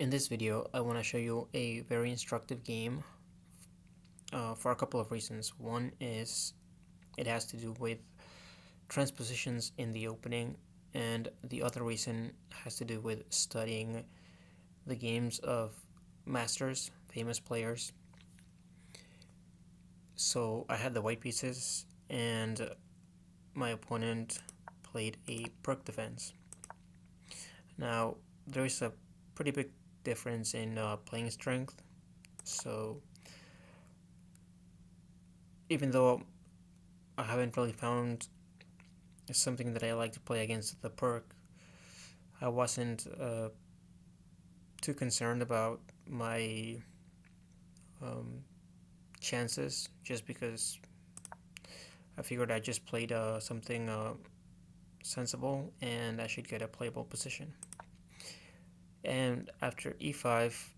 In this video, I want to show you a very instructive game for a couple of reasons. One is it has to do with transpositions in the opening, and the other reason has to do with studying the games of masters, famous players. So I had the white pieces, and my opponent played a Pirc Defence. Now, there is a pretty big difference in playing strength, so even though I haven't really found something that I like to play against the Pirc, I wasn't too concerned about my chances, just because I figured I just played something sensible and I should get a playable position. And after e5,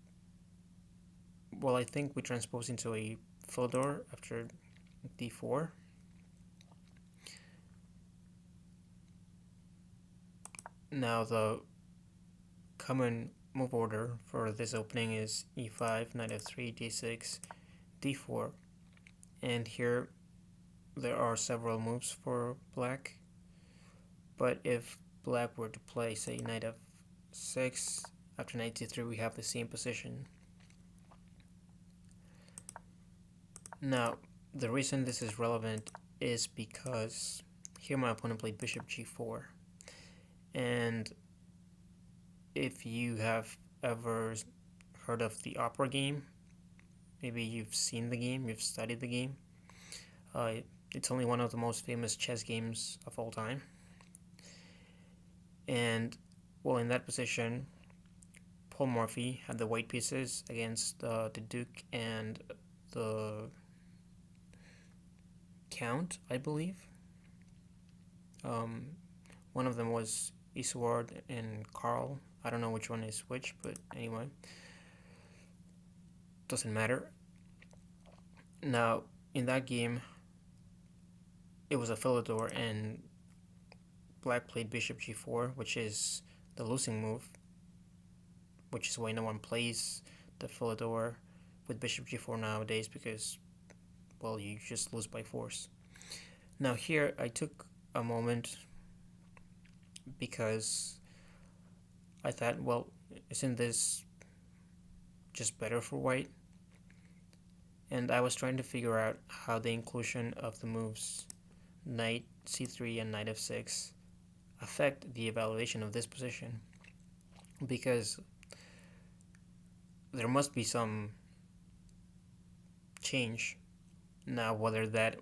well, I think we transpose into a Philidor after d4. Now the common move order for this opening is e5, knight f3, d6, d4. And here there are several moves for black, but if black were to play, say, knight f6, after knight d3 we have the same position. Now, the reason this is relevant is because here my opponent played bishop g4, and if you have ever heard of the opera game, maybe you've seen the game, you've studied the game, it's only one of the most famous chess games of all time. And well, in that position, Paul Morphy had the white pieces against the Duke and the Count, I believe. One of them was Eastward and Carl. I don't know which one is which, but anyway, doesn't matter. Now, in that game, it was a Philidor, and black played bishop g4, which is the losing move, which is why no one plays the Philidor with bishop g4 nowadays, because, well, you just lose by force. Now here I took a moment because I thought, well, isn't this just better for white? And I was trying to figure out how the inclusion of the moves knight c3 and knight f6 affect the evaluation of this position, because there must be some change. Now, whether that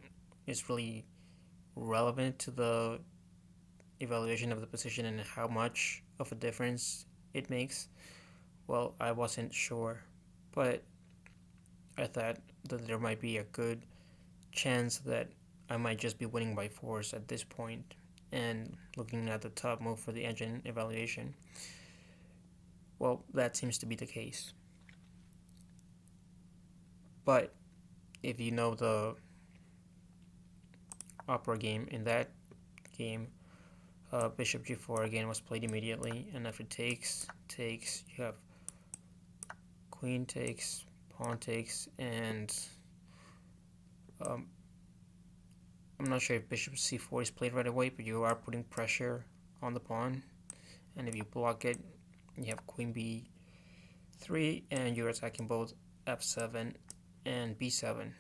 is really relevant to the evaluation of the position and how much of a difference it makes, well, I wasn't sure, but I thought that there might be a good chance that I might just be winning by force at this point. And looking at the top move for the engine evaluation, well, that seems to be the case. But if you know the opera game, in that game, bishop g4 again was played immediately, and after takes, you have queen takes, pawn takes, and I'm not sure if bishop c4 is played right away, but you are putting pressure on the pawn, and if you block it, you have queen b3, and you're attacking both f7 and b7.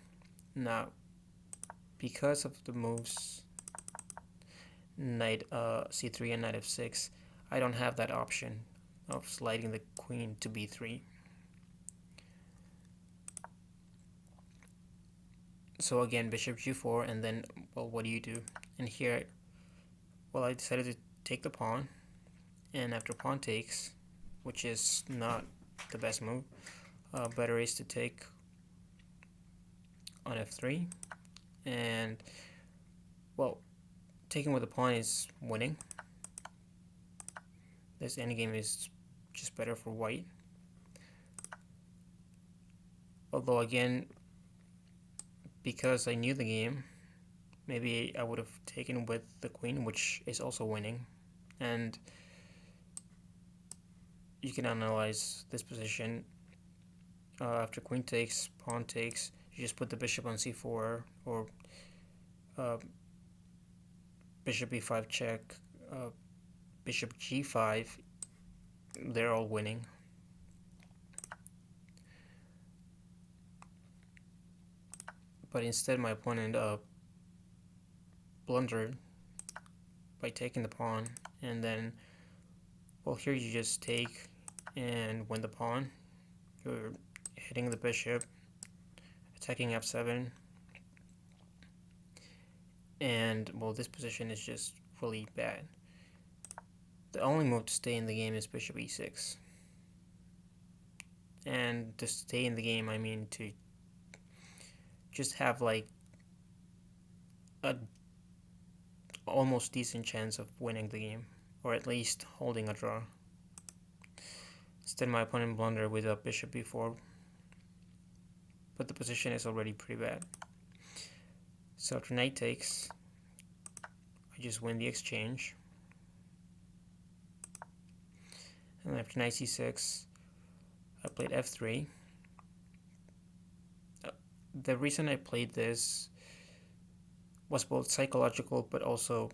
Now, because of the moves knight c3 and knight f6, I don't have that option of sliding the queen to b3. So again, bishop g4, and then, well, what do you do? And here, well, I decided to take the pawn, and after pawn takes, which is not the best move, better is to take on f3, and, well, taking with the pawn is winning. This endgame is just better for white. Although again, because I knew the game, maybe I would have taken with the queen, which is also winning. And you can analyze this position. After queen takes, pawn takes, you just put the bishop on c4, or bishop e5 check, bishop g5. They're all winning. But instead my opponent blundered by taking the pawn, and then, well, here you just take and win the pawn. You're hitting the bishop, attacking f7, and, well, this position is just really bad. The only move to stay in the game is bishop e6. And to stay in the game, I mean to just have like a almost decent chance of winning the game, or at least holding a draw. Instead, my opponent blundered with a bishop b4, but the position is already pretty bad. So after knight takes, I just win the exchange. And after knight c6, I played f3. The reason I played this was both psychological but also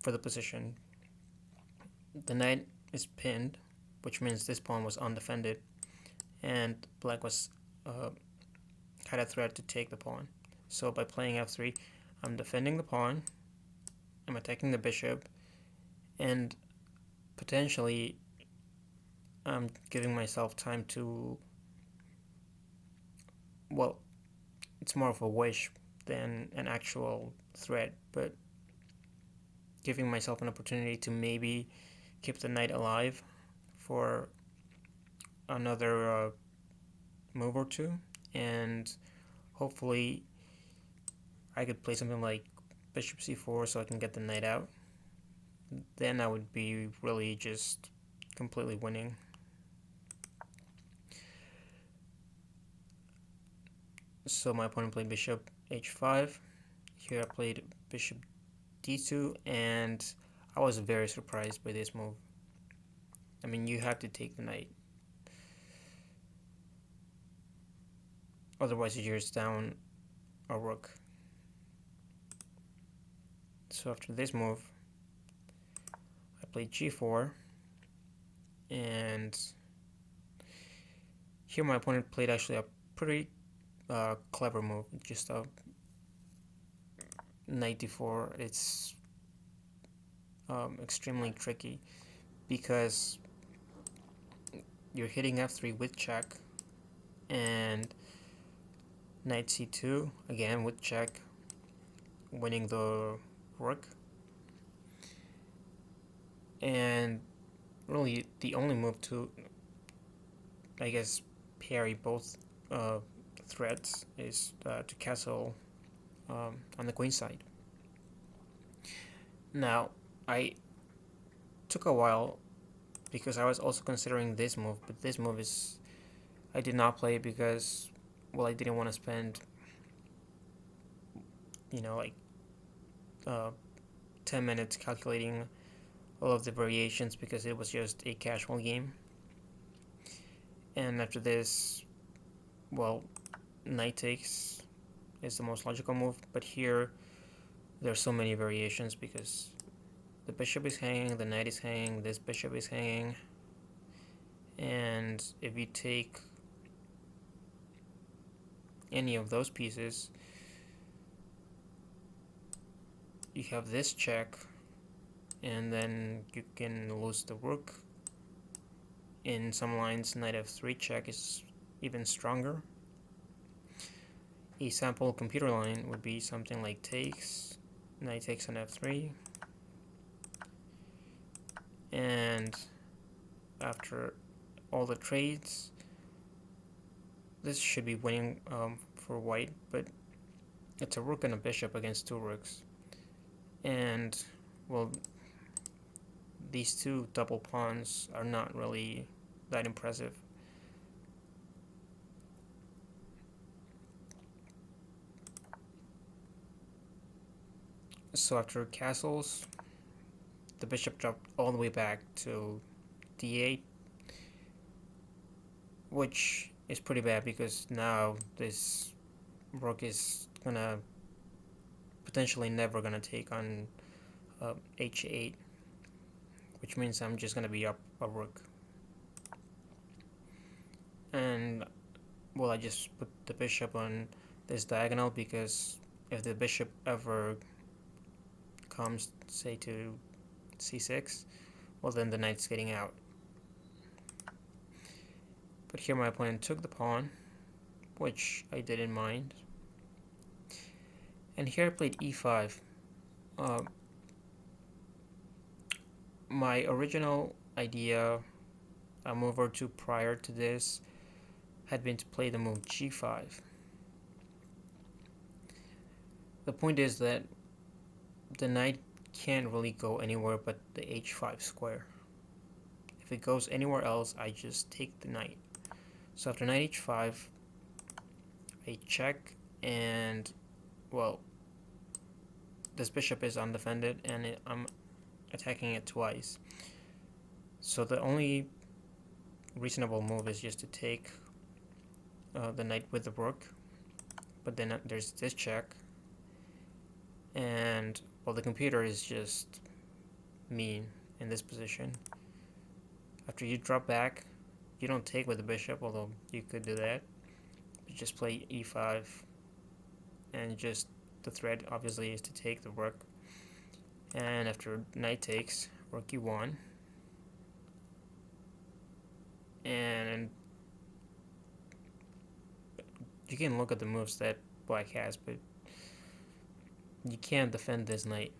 for the position. The knight is pinned, which means this pawn was undefended, and black was had a threat to take the pawn. So by playing f3, I'm defending the pawn, I'm attacking the bishop, and potentially I'm giving myself time to, well, it's more of a wish than an actual threat, but giving myself an opportunity to maybe keep the knight alive for another move or two, and hopefully I could play something like bishop c4 so I can get the knight out. Then I would be really just completely winning. So my opponent played bishop h5. Here I played bishop d2, and I was very surprised by this move. I mean, you have to take the knight. Otherwise you're just down a rook. So after this move, I played g4, and here my opponent played actually a pretty clever move, just a knight d4. It's extremely tricky because you're hitting f3 with check, and knight c2 again with check, winning the rook. And really the only move to, I guess, parry both threats is to castle on the queen side. Now, I took a while because I was also considering this move, but this move is, I did not play because, well, I didn't want to spend, like 10 minutes calculating all of the variations, because it was just a casual game. And after this, well, knight takes is the most logical move, but here there's so many variations because the bishop is hanging, the knight is hanging, this bishop is hanging, and if you take any of those pieces, you have this check, and then you can lose the rook. In some lines, knight f3 check is even stronger. A sample computer line would be something like takes, knight takes on f3, and after all the trades, this should be winning for white, but it's a rook and a bishop against two rooks, and, well, these two double pawns are not really that impressive. So after castles, the bishop dropped all the way back to d8, which is pretty bad because now this rook is gonna potentially never gonna take on h8, which means I'm just gonna be up a rook. And well, I just put the bishop on this diagonal because if the bishop ever comes, say, to c6, well, then the knight's getting out. But here my opponent took the pawn, which I didn't mind. And here I played e5. My original idea, a move or two prior to this, had been to play the move g5. The point is that the knight can't really go anywhere but the h5 square. If it goes anywhere else, I just take the knight. So after knight h5, I check, and well, this bishop is undefended, and I'm attacking it twice. So the only reasonable move is just to take the knight with the rook, but then there's this check, and well, the computer is just mean in this position. After you drop back, you don't take with the bishop, although you could do that. You just play e5, and just the threat obviously is to take the rook. And after knight takes, rook e1, and you can look at the moves that black has, but you can't defend this knight.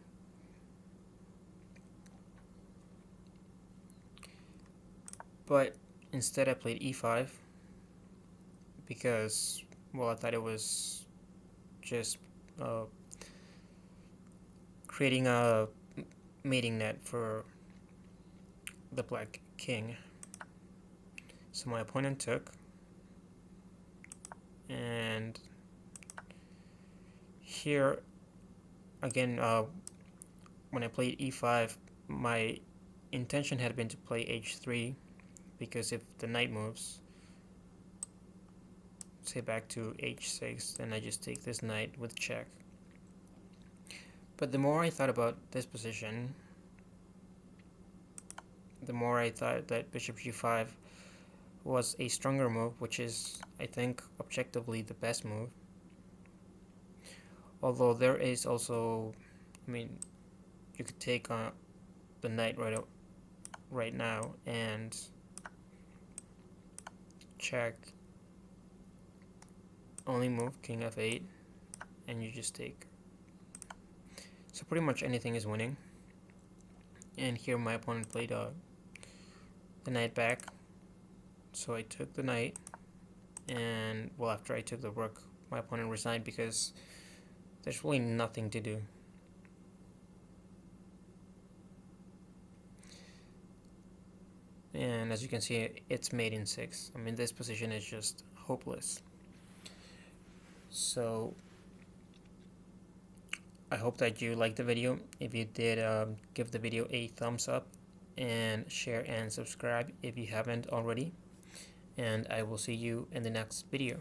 But instead I played e5 because, well, I thought it was just creating a mating net for the black king. So my opponent took, and here again, when I played e5, my intention had been to play h3, because if the knight moves, say back to h6, then I just take this knight with check. But the more I thought about this position, the more I thought that bishop g5 was a stronger move, which is, I think, objectively the best move. Although there is also, I mean, you could take the knight right now and check, only move king f8, and you just take. So pretty much anything is winning. And here my opponent played the knight back, so I took the knight, and well, after I took the rook, my opponent resigned because there's really nothing to do. And as you can see, it's mate in 6. I mean, this position is just hopeless. So I hope that you liked the video. If you did, give the video a thumbs up, and share and subscribe if you haven't already. And I will see you in the next video.